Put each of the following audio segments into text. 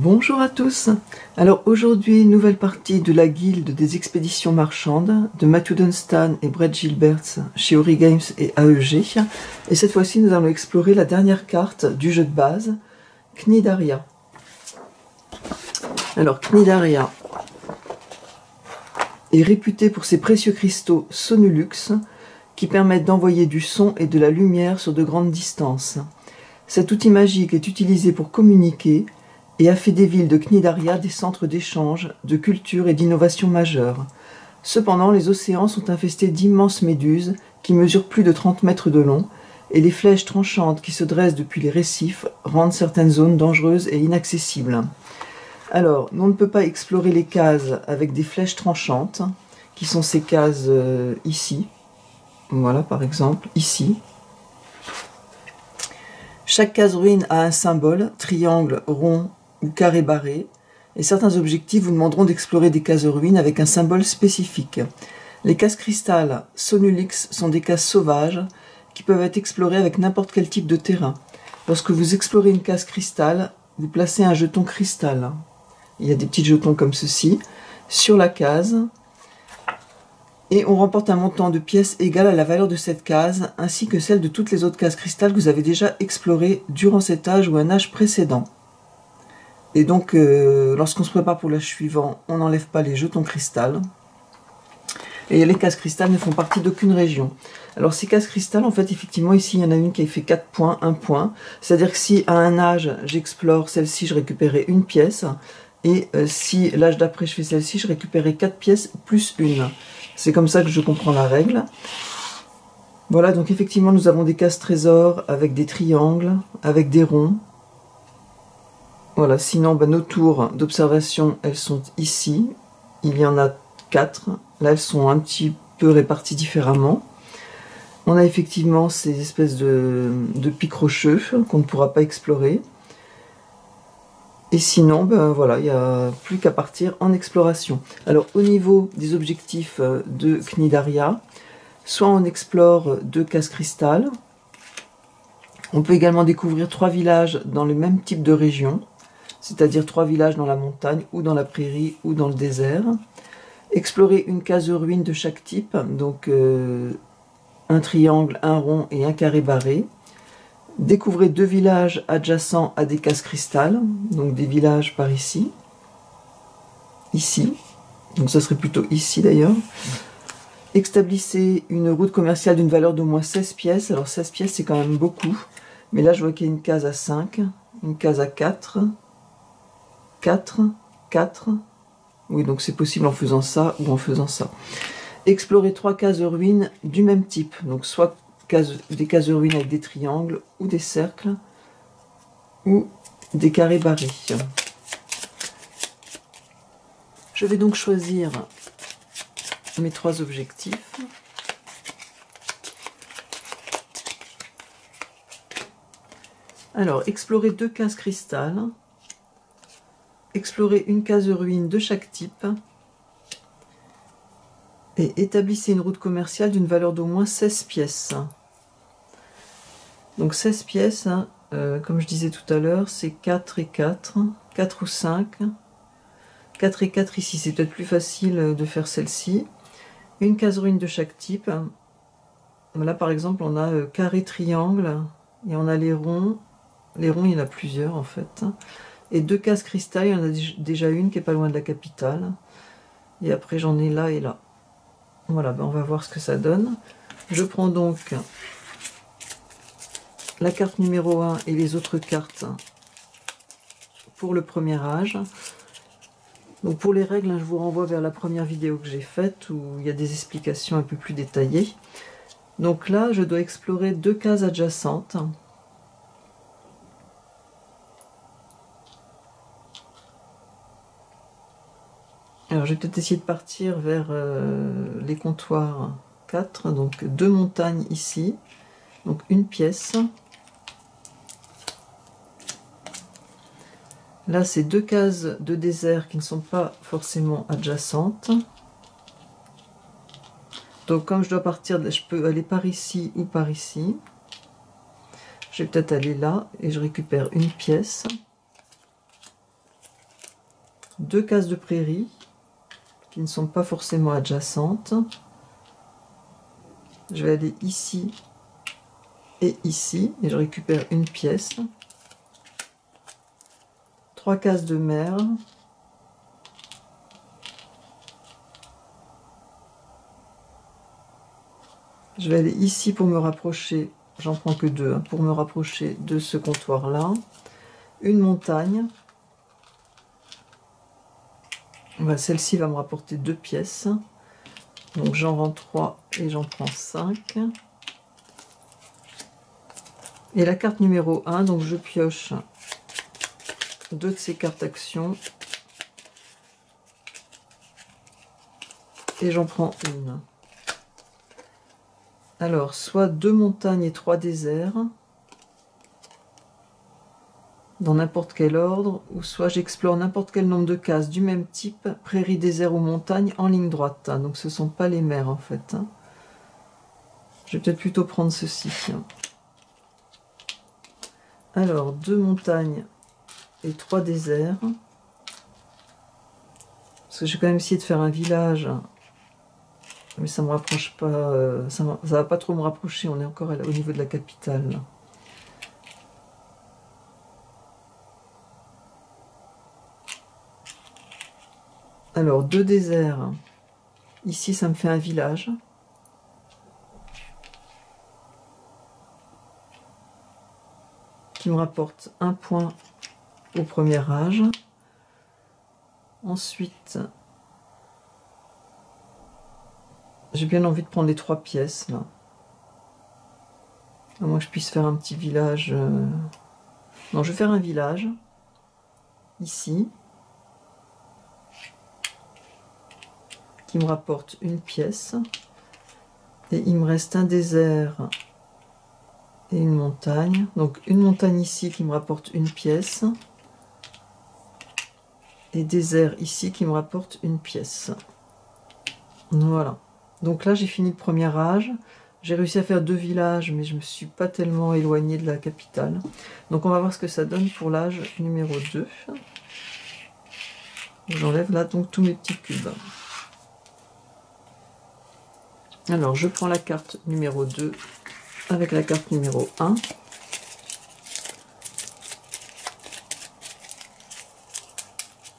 Bonjour à tous. Alors aujourd'hui, nouvelle partie de la guilde des expéditions marchandes de Matthew Dunstan et Brett Gilberts chez Ori Games et AEG. Et cette fois-ci, nous allons explorer la dernière carte du jeu de base, Cnidaria. Alors Cnidaria est réputé pour ses précieux cristaux Sonulux qui permettent d'envoyer du son et de la lumière sur de grandes distances. Cet outil magique est utilisé pour communiquer et a fait des villes de Cnidaria des centres d'échange, de culture et d'innovation majeures. Cependant, les océans sont infestés d'immenses méduses qui mesurent plus de 30 mètres de long, et les flèches tranchantes qui se dressent depuis les récifs rendent certaines zones dangereuses et inaccessibles. Alors, on ne peut pas explorer les cases avec des flèches tranchantes, qui sont ces cases ici. Voilà, par exemple, ici. Chaque case ruine a un symbole, triangle, rond ou carré barré, et certains objectifs vous demanderont d'explorer des cases ruines avec un symbole spécifique. Les cases cristal Sonulix sont des cases sauvages qui peuvent être explorées avec n'importe quel type de terrain. Lorsque vous explorez une case cristal, vous placez un jeton cristal. Il y a des petits jetons comme ceci sur la case, et on remporte un montant de pièces égal à la valeur de cette case, ainsi que celle de toutes les autres cases cristal que vous avez déjà explorées durant cet âge ou un âge précédent. Et donc, lorsqu'on se prépare pour l'âge suivant, on n'enlève pas les jetons cristal. Et les cases cristal ne font partie d'aucune région. Alors ces cases cristal, en fait, effectivement, ici, il y en a une qui a fait 4 points, 1 point. C'est-à-dire que si à un âge, j'explore celle-ci, je récupérais une pièce. Et si l'âge d'après, je fais celle-ci, je récupérais 4 pièces plus une. C'est comme ça que je comprends la règle. Voilà, donc effectivement, nous avons des cases trésors avec des triangles, avec des ronds. Voilà, sinon, nos tours d'observation, elles sont ici. Il y en a 4. Là, elles sont un petit peu réparties différemment. On a effectivement ces espèces de pics rocheux qu'on ne pourra pas explorer. Et sinon, voilà, il n'y a plus qu'à partir en exploration. Alors, au niveau des objectifs de Cnidaria, soit on explore 2 cases cristal. On peut également découvrir 3 villages dans le même type de région, c'est-à-dire 3 villages dans la montagne, ou dans la prairie, ou dans le désert. Explorer une case ruine de chaque type, donc un triangle, un rond et un carré barré. Découvrez 2 villages adjacents à des cases cristal, donc des villages par ici, ici, donc ça serait plutôt ici d'ailleurs. Établissez une route commerciale d'une valeur d'au moins 16 pièces, alors 16 pièces c'est quand même beaucoup, mais là je vois qu'il y a une case à 5, une case à 4, 4, 4, oui donc c'est possible en faisant ça ou en faisant ça. Explorez 3 cases ruines du même type, donc soit des cases ruines avec des triangles ou des cercles ou des carrés barrés. Je vais donc choisir mes 3 objectifs. Alors, explorer 2 cases cristal, explorer une case ruine de chaque type, et établissez une route commerciale d'une valeur d'au moins 16 pièces. Donc 16 pièces, comme je disais tout à l'heure, c'est 4 et 4, 4 ou 5, 4 et 4 ici, c'est peut-être plus facile de faire celle-ci. Une case ruine de chaque type. Là par exemple on a carré, triangle, et on a les ronds. Les ronds il y en a plusieurs en fait. Et 2 cases cristal, il y en a déjà une qui est pas loin de la capitale. Et après j'en ai là et là. Voilà, on va voir ce que ça donne. Je prends donc la carte numéro 1 et les autres cartes pour le premier âge. Donc pour les règles, je vous renvoie vers la première vidéo que j'ai faite où il y a des explications un peu plus détaillées. Donc là, je dois explorer 2 cases adjacentes. Alors je vais peut-être essayer de partir vers les comptoirs 4, donc 2 montagnes ici, donc une pièce. Là c'est 2 cases de désert qui ne sont pas forcément adjacentes. Donc comme je dois partir, je peux aller par ici ou par ici. Je vais peut-être aller là et je récupère une pièce. 2 cases de prairie qui ne sont pas forcément adjacentes. Je vais aller ici et ici et je récupère une pièce. 3 cases de mer. Je vais aller ici pour me rapprocher, j'en prends que 2, pour me rapprocher de ce comptoir là. Une montagne. Celle-ci va me rapporter 2 pièces. Donc j'en rends 3 et j'en prends 5. Et la carte numéro 1, donc je pioche 2 de ces cartes actions. Et j'en prends une. Alors, soit 2 montagnes et 3 déserts, dans n'importe quel ordre, ou soit j'explore n'importe quel nombre de cases du même type, prairie, désert ou montagne, en ligne droite. Donc ce ne sont pas les mers en fait. Je vais peut-être plutôt prendre ceci. Alors, 2 montagnes et 3 déserts. Parce que je vais quand même essayer de faire un village. Mais ça me rapproche pas, ça va pas trop me rapprocher, on est encore au niveau de la capitale. Alors, 2 déserts. Ici, ça me fait un village. Qui me rapporte 1 point au premier âge. Ensuite, j'ai bien envie de prendre les 3 pièces là. À moins que je puisse faire un petit village. Non, je vais faire un village. Ici. Qui me rapporte une pièce. Et il me reste un désert et une montagne. Donc une montagne ici qui me rapporte une pièce. Et désert ici qui me rapporte une pièce. Voilà. Donc là, j'ai fini le premier âge. J'ai réussi à faire 2 villages, mais je ne me suis pas tellement éloignée de la capitale. Donc on va voir ce que ça donne pour l'âge numéro 2. J'enlève là donc tous mes petits cubes. Alors je prends la carte numéro 2 avec la carte numéro 1.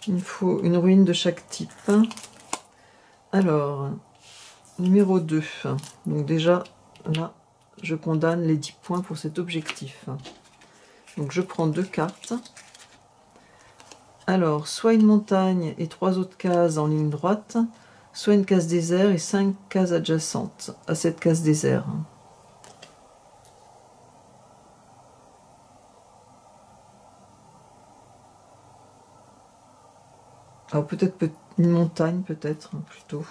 Il me faut une ruine de chaque type. Alors, numéro 2. Donc déjà, là, je condamne les 10 points pour cet objectif. Donc je prends 2 cartes. Alors, soit une montagne et 3 autres cases en ligne droite, soit une case désert et 5 cases adjacentes à cette case désert. Alors peut-être une montagne, peut-être, plutôt.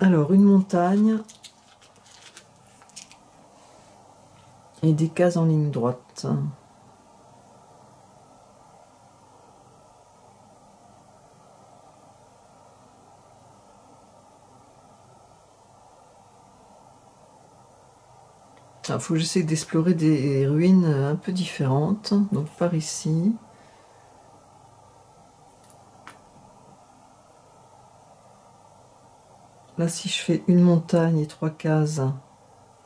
Alors, une montagne et des cases en ligne droite. Il faut que j'essaie d'explorer des ruines un peu différentes. Donc par ici. Là, si je fais une montagne et 3 cases,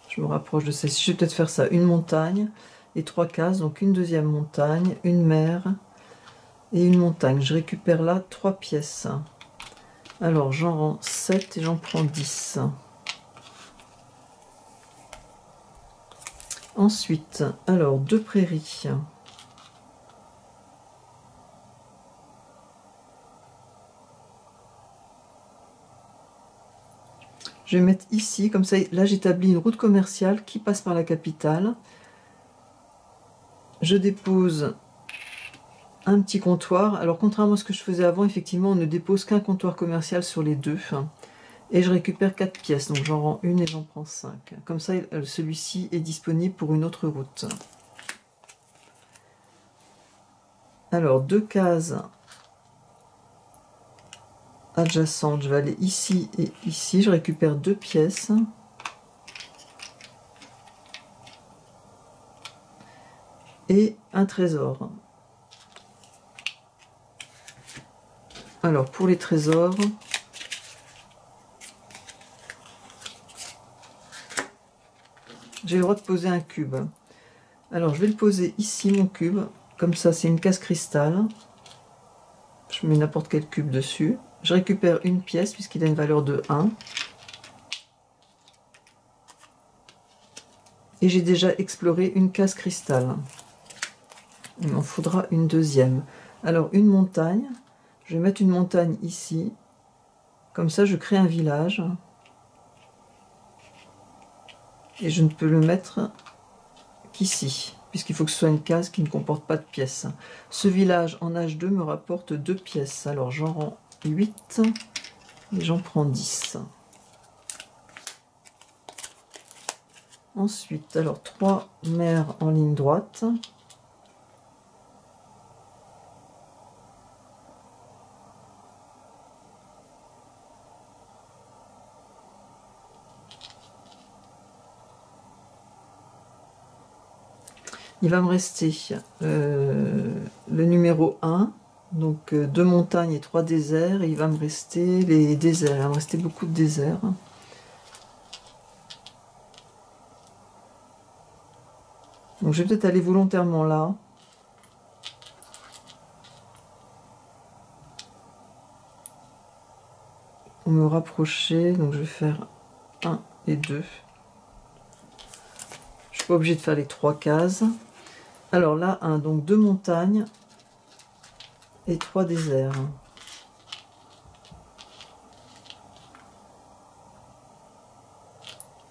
je me rapproche de celle-ci. Je vais peut-être faire ça, une montagne et 3 cases, donc une deuxième montagne, une mer et une montagne. Je récupère là 3 pièces. Alors, j'en rends 7 et j'en prends 10. Ensuite, alors, 2 prairies. Je vais mettre ici, comme ça, là j'établis une route commerciale qui passe par la capitale. Je dépose un petit comptoir. Alors contrairement à ce que je faisais avant, effectivement, on ne dépose qu'un comptoir commercial sur les 2. Et je récupère 4 pièces, donc j'en rends une et j'en prends 5. Comme ça, celui-ci est disponible pour une autre route. Alors, 2 cases adjacentes, je vais aller ici et ici, je récupère 2 pièces. et un trésor. Alors pour les trésors, j'ai le droit de poser un cube. Alors je vais le poser ici, mon cube, comme ça c'est une case cristal. Je mets n'importe quel cube dessus. Je récupère une pièce puisqu'il a une valeur de 1. Et j'ai déjà exploré une case cristal. Il m'en faudra une deuxième. Alors une montagne, je vais mettre une montagne ici. Comme ça je crée un village. Et je ne peux le mettre qu'ici, puisqu'il faut que ce soit une case qui ne comporte pas de pièces. Ce village en H2 me rapporte 2 pièces. Alors j'en rends 8 et j'en prends 10. Ensuite, alors 3 mers en ligne droite. Il va me rester le numéro 1, donc 2 montagnes et 3 déserts, et il va me rester les déserts, il va me rester beaucoup de déserts. Donc je vais peut-être aller volontairement là. Pour me rapprocher, donc je vais faire 1 et 2. Je suis pas obligée de faire les 3 cases. Alors là, donc 2 montagnes et 3 déserts.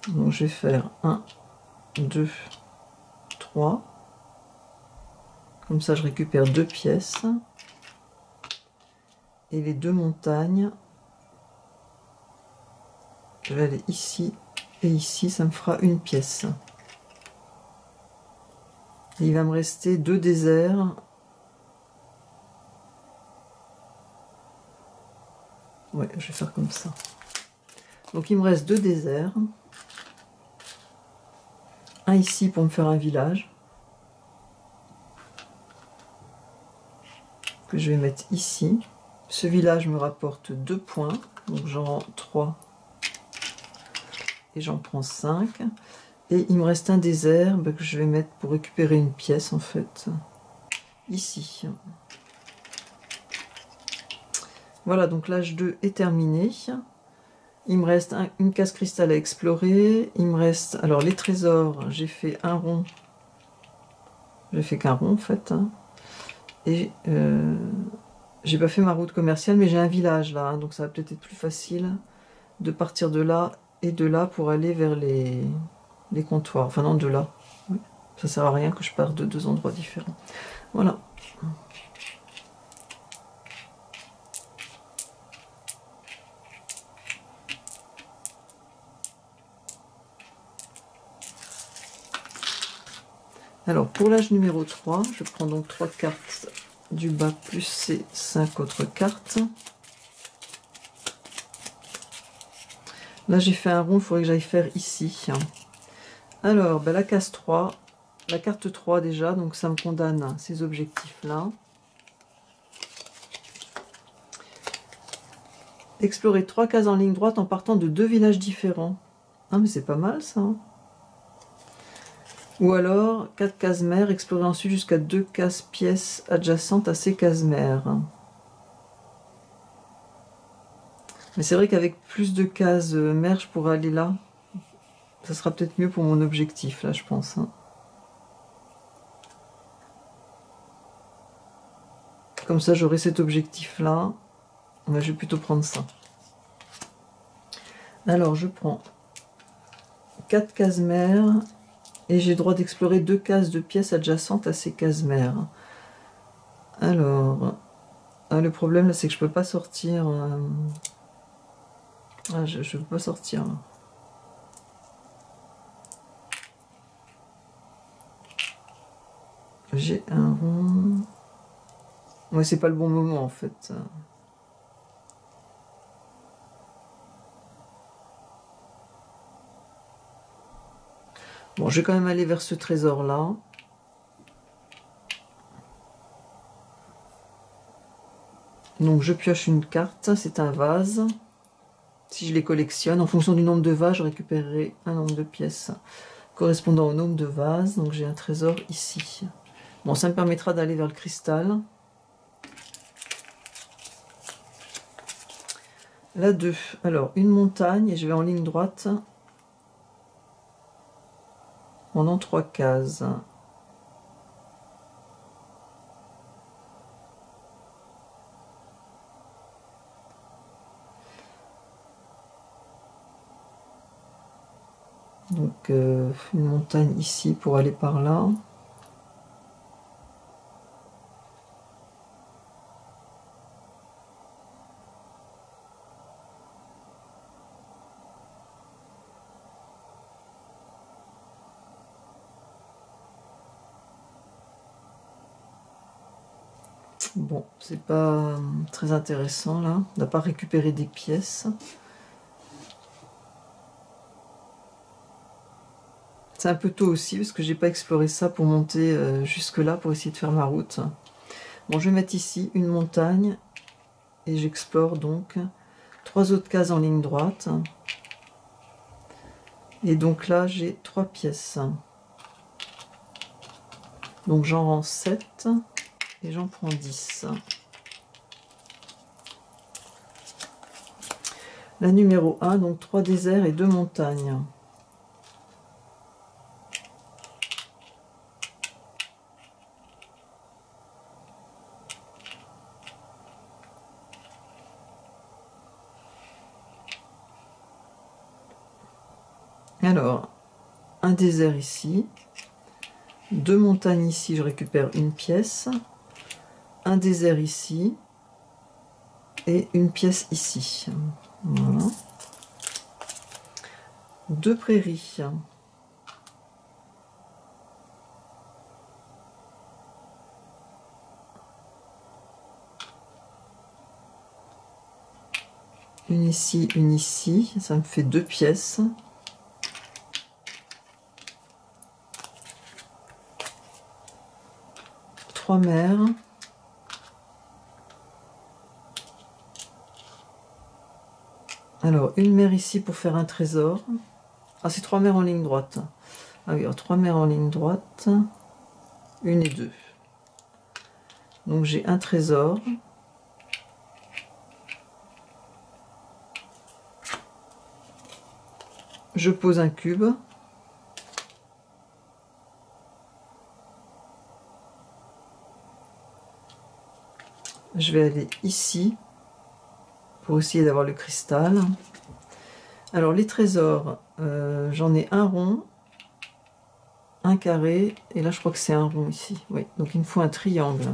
Donc je vais faire 1, 2, 3. Comme ça, je récupère 2 pièces. Et les 2 montagnes, je vais aller ici et ici, ça me fera une pièce. Et il va me rester 2 déserts. Ouais, je vais faire comme ça. Donc il me reste 2 déserts. Un ici pour me faire un village. Que je vais mettre ici. Ce village me rapporte 2 points. Donc j'en rends 3. Et j'en prends 5. Et il me reste un désert que je vais mettre pour récupérer une pièce en fait. Ici. Voilà, donc l'âge 2 est terminé. Il me reste une case cristal à explorer. Il me reste... Alors les trésors, j'ai fait un rond. J'ai fait qu'un rond en fait. Et j'ai pas fait ma route commerciale, mais j'ai un village là. Donc ça va peut-être être plus facile de partir de là et de là pour aller vers les comptoirs. Enfin non, de là. Oui. Ça sert à rien que je parte de 2 endroits différents. Voilà. Alors pour l'âge numéro 3, je prends donc 3 cartes du bas plus ces 5 autres cartes. Là j'ai fait un rond, il faudrait que j'aille faire ici. Alors la case 3, la carte 3 déjà, donc ça me condamne ces objectifs-là. Explorer 3 cases en ligne droite en partant de 2 villages différents. Ah mais c'est pas mal ça. Ou alors 4 cases mères, explorer ensuite jusqu'à 2 cases pièces adjacentes à ces cases mères. Mais c'est vrai qu'avec plus de cases mères, je pourrais aller là. Ça sera peut-être mieux pour mon objectif là, je pense. Comme ça, j'aurai cet objectif-là. Je vais plutôt prendre ça. Alors, je prends 4 cases mères et j'ai le droit d'explorer 2 cases de pièces adjacentes à ces cases mères. Alors, le problème, c'est que je peux pas sortir. Je ne peux pas sortir. Là. J'ai un rond. Ouais, c'est pas le bon moment en fait. Bon, je vais quand même aller vers ce trésor-là. Donc je pioche une carte, c'est un vase. Si je les collectionne, en fonction du nombre de vases, je récupérerai un nombre de pièces correspondant au nombre de vases. Donc j'ai un trésor ici. Bon, ça me permettra d'aller vers le cristal. La 2. Alors, une montagne, et je vais en ligne droite pendant 3 cases. Donc, une montagne ici pour aller par là. Bon, c'est pas très intéressant là. On n'a pas récupéré des pièces. C'est un peu tôt aussi parce que j'ai pas exploré ça pour monter jusque là pour essayer de faire ma route. Bon, je vais mettre ici une montagne et j'explore donc 3 autres cases en ligne droite. Et donc là, j'ai 3 pièces. Donc j'en rends 7 et j'en prends 10. La numéro 1, donc 3 déserts et 2 montagnes. Alors, un désert ici, 2 montagnes ici, je récupère une pièce, un désert ici et une pièce ici. Voilà. 2 prairies. Une ici, ça me fait 2 pièces. Trois mers. Alors, une mer ici pour faire un trésor. Ah, c'est 3 mers en ligne droite. Ah oui, alors 3 mers en ligne droite. 1 et 2. Donc j'ai un trésor. Je pose un cube. Je vais aller ici pour essayer d'avoir le cristal. Alors les trésors, j'en ai un rond, un carré, et là je crois que c'est un rond ici. Oui, donc il me faut un triangle.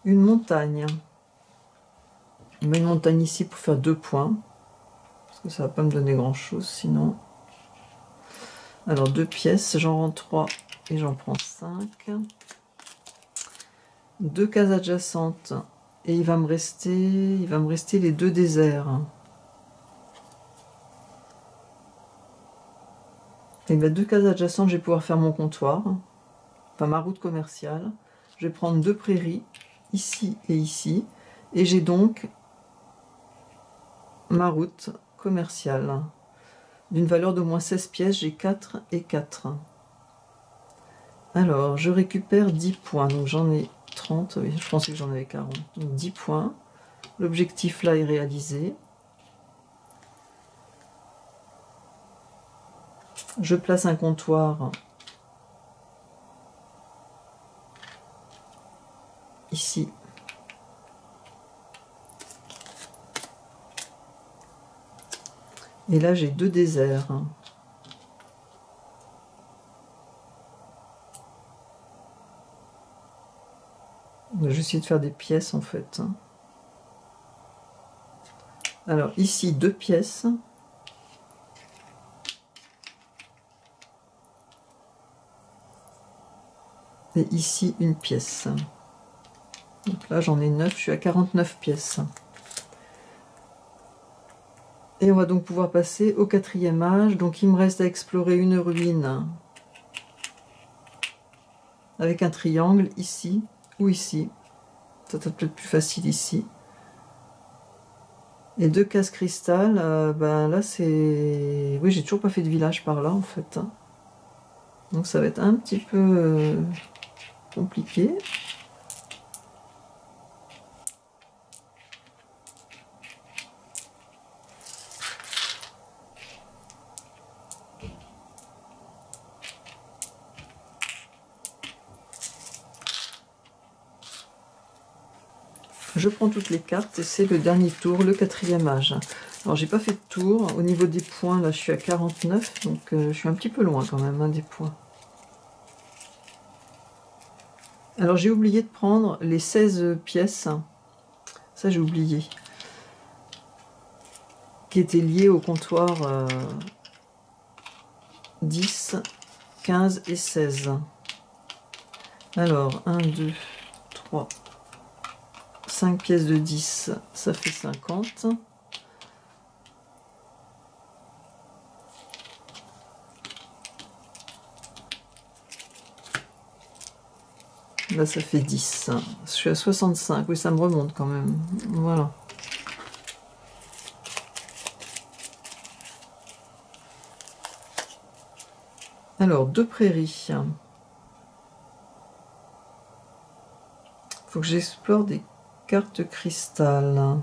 Une montagne. On met une montagne ici pour faire 2 points. Parce que ça va pas me donner grand chose sinon. Alors 2 pièces, j'en rends 3 et j'en prends 5. 2 cases adjacentes. Et il va me rester les 2 déserts. Et bien 2 cases adjacentes, je vais pouvoir faire mon comptoir. Enfin ma route commerciale. Je vais prendre 2 prairies, ici et ici. Et j'ai donc ma route commerciale. D'une valeur d'au moins 16 pièces, j'ai 4 et 4. Alors, je récupère 10 points. Donc j'en ai 30. Oui, je pensais que j'en avais 40. Donc 10 points. L'objectif là est réalisé. Je place un comptoir ici. Et là, j'ai 2 déserts. Je vais essayer de faire des pièces en fait. Alors ici, 2 pièces. Et ici, une pièce. Donc là, j'en ai 9. Je suis à 49 pièces. Et on va donc pouvoir passer au 4e âge. Donc il me reste à explorer une ruine avec un triangle ici, ou ici. Ça peut être plus facile ici. Et 2 cases cristal, ben là c'est... Oui, j'ai toujours pas fait de village par là en fait. Donc ça va être un petit peu compliqué. Je prends toutes les cartes et c'est le dernier tour, le 4e âge. Alors j'ai pas fait de tour. Au niveau des points, là je suis à 49, donc je suis un petit peu loin quand même des points. Alors j'ai oublié de prendre les 16 pièces. Ça j'ai oublié. Qui étaient liées au comptoir 10, 15 et 16. Alors 1, 2, 3, 5 pièces de 10, ça fait 50. Là, ça fait 10. Je suis à 65. Oui, ça me remonte quand même. Voilà. Alors, 2 prairies. Faut que j'explore des cartes cristal.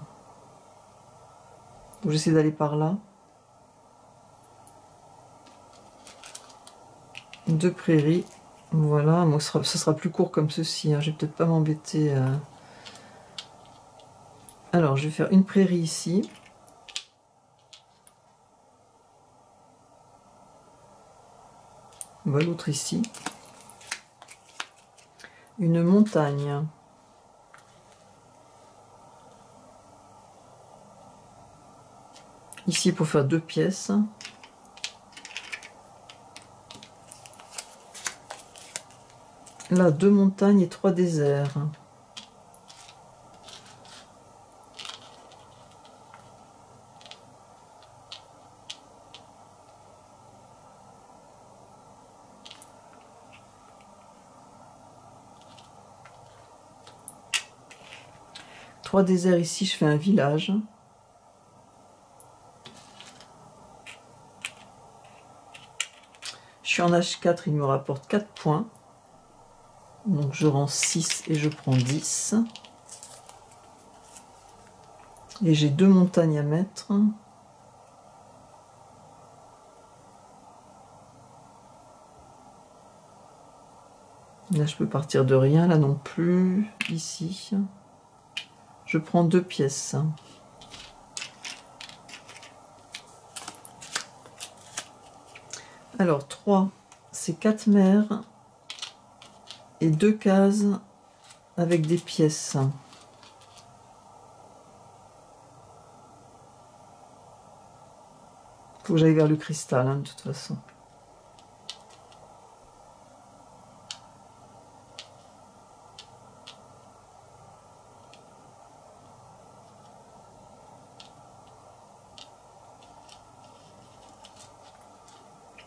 J'essaie d'aller par là. 2 prairies. Voilà, moi ce sera plus court comme ceci. Je vais peut-être pas m'embêter. Alors, je vais faire une prairie ici. Voilà, l'autre ici. Une montagne. Ici pour faire 2 pièces. Là, 2 montagnes et 3 déserts. Trois déserts ici, je fais un village. Je suis en H4, il me rapporte 4 points. Donc je rends 6 et je prends 10. Et j'ai 2 montagnes à mettre. Là je peux partir de rien, là non plus. Ici. Je prends 2 pièces. Alors 3, c'est 4 mers. Et 2 cases avec des pièces. Faut que j'aille vers le cristal, de toute façon.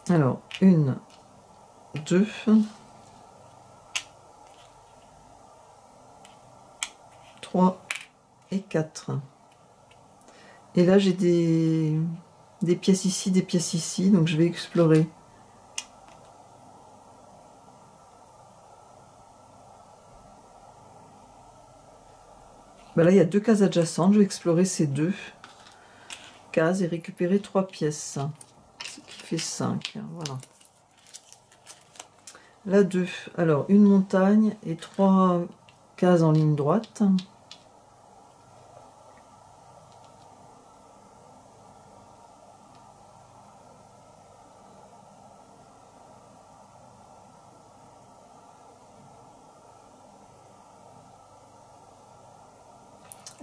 Alors, 1, 2... 3 et 4. Et là, j'ai des pièces ici, des pièces ici, donc je vais explorer. Ben là, il y a 2 cases adjacentes. Je vais explorer ces 2 cases et récupérer 3 pièces. Ce qui fait 5. Voilà. Là, 2. Alors, une montagne et 3 cases en ligne droite.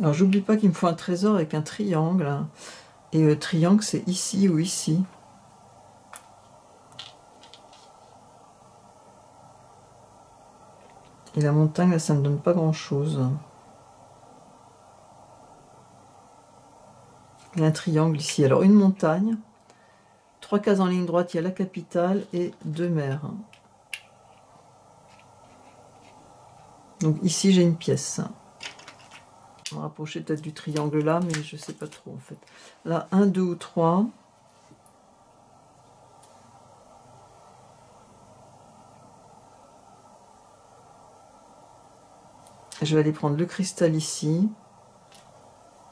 Alors, j'oublie pas qu'il me faut un trésor avec un triangle. Et le triangle, c'est ici ou ici. Et la montagne, là, ça ne me donne pas grand-chose. Il y a un triangle ici. Alors, une montagne, 3 cases en ligne droite, il y a la capitale et 2 mers. Donc ici j'ai une pièce. On va rapprocher peut-être du triangle là, mais je sais pas trop en fait. Là, 1, 2 ou 3. Je vais aller prendre le cristal ici.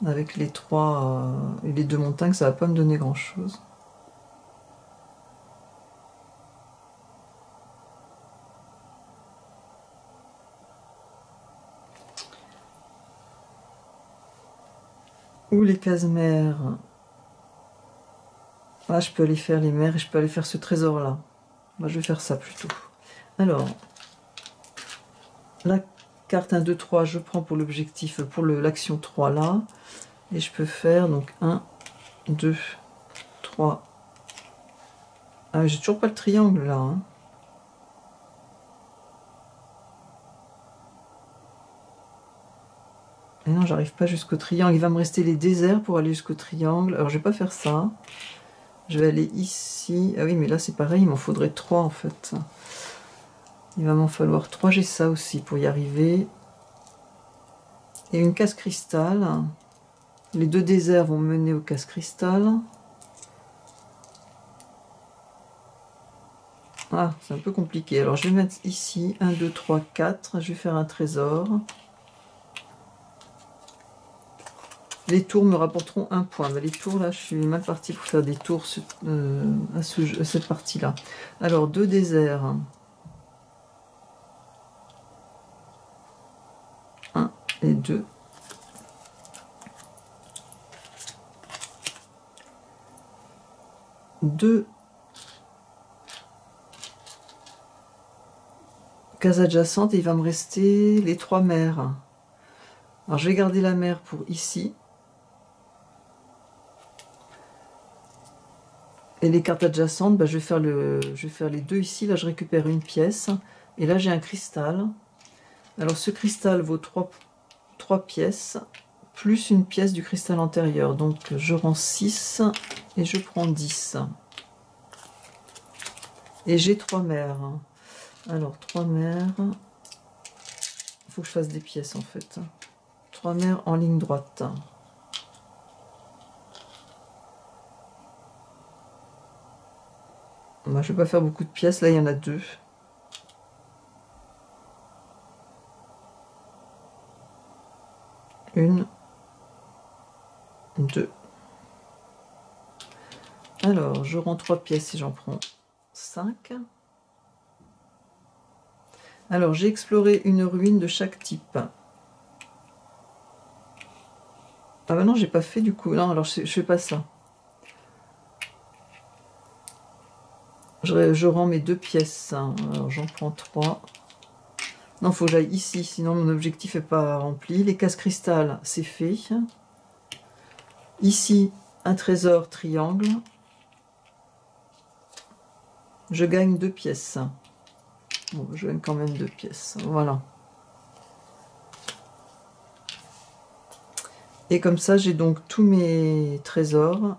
Avec les 3 et les 2 montagnes, ça va pas me donner grand chose. Ou les cases mères. Ah, je peux aller faire les mers et je peux aller faire ce trésor là. Moi je vais faire ça plutôt. Alors, la carte 1, 2, 3, je prends pour l'objectif, pour l'action 3 là. Et je peux faire donc 1, 2, 3. Ah, j'ai toujours pas le triangle là. Hein. Et non, j'arrive pas jusqu'au triangle. Il va me rester les déserts pour aller jusqu'au triangle. Alors je vais pas faire ça. Je vais aller ici. Ah oui, mais là c'est pareil, il m'en faudrait 3 en fait. Il va m'en falloir 3. J'ai ça aussi pour y arriver. Et une case cristal. Les 2 déserts vont mener au casse cristal. Ah, c'est un peu compliqué. Alors je vais mettre ici 1, 2, 3, 4. Je vais faire un trésor. Les tours me rapporteront 1 point. Mais les tours là, je suis mal partie pour faire des tours à cette partie-là. Alors 2 déserts. 1 et 2. Deux cases adjacentes et il va me rester les 3 mers. Alors je vais garder la mer pour ici. Et les cartes adjacentes, bah, je vais faire les 2 ici. Là je récupère une pièce. Et là j'ai un cristal. Alors ce cristal vaut 3 pièces. Plus une pièce du cristal antérieur. Donc je rends 6 et je prends 10. Et j'ai 3 mers. Alors 3 mers. Il faut que je fasse des pièces en fait. 3 mers en ligne droite. Moi, je ne vais pas faire beaucoup de pièces. Là, il y en a 2. Une. 2. Alors, je rends 3 pièces si j'en prends 5. Alors, j'ai exploré une ruine de chaque type. Ah bah non, j'ai pas fait du coup. Non, alors je fais pas ça. Je rends mes 2 pièces. Alors, j'en prends 3. Non, il faut que j'aille ici, sinon mon objectif n'est pas rempli. Les cases cristal, c'est fait. Ici, un trésor triangle. Je gagne 2 pièces. Bon, je gagne quand même 2 pièces. Voilà. Et comme ça, j'ai donc tous mes trésors.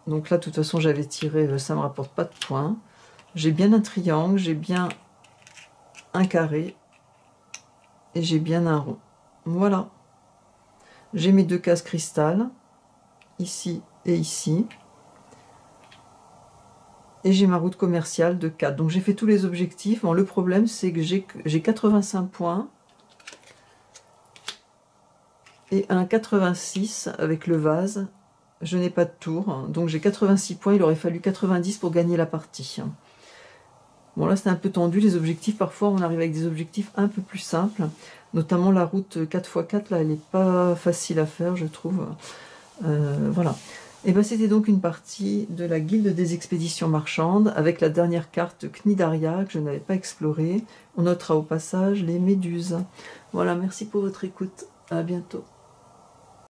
Donc là, de toute façon, j'avais tiré, ça ne me rapporte pas de points. J'ai bien un triangle, j'ai bien un carré. Et j'ai bien un rond. Voilà. J'ai mes 2 cases cristal. Ici et ici. Et j'ai ma route commerciale de 4. Donc j'ai fait tous les objectifs. Bon, le problème, c'est que j'ai 85 points. Et un 86 avec le vase. Je n'ai pas de tour. Donc j'ai 86 points. Il aurait fallu 90 pour gagner la partie. Bon, là, c'est un peu tendu. Les objectifs, parfois, on arrive avec des objectifs un peu plus simples. Notamment la route 4x4, là, elle n'est pas facile à faire, je trouve. Voilà. Et bien, c'était donc une partie de la Guilde des expéditions marchandes avec la dernière carte Cnidaria que je n'avais pas explorée. On notera au passage les méduses. Voilà, merci pour votre écoute. À bientôt.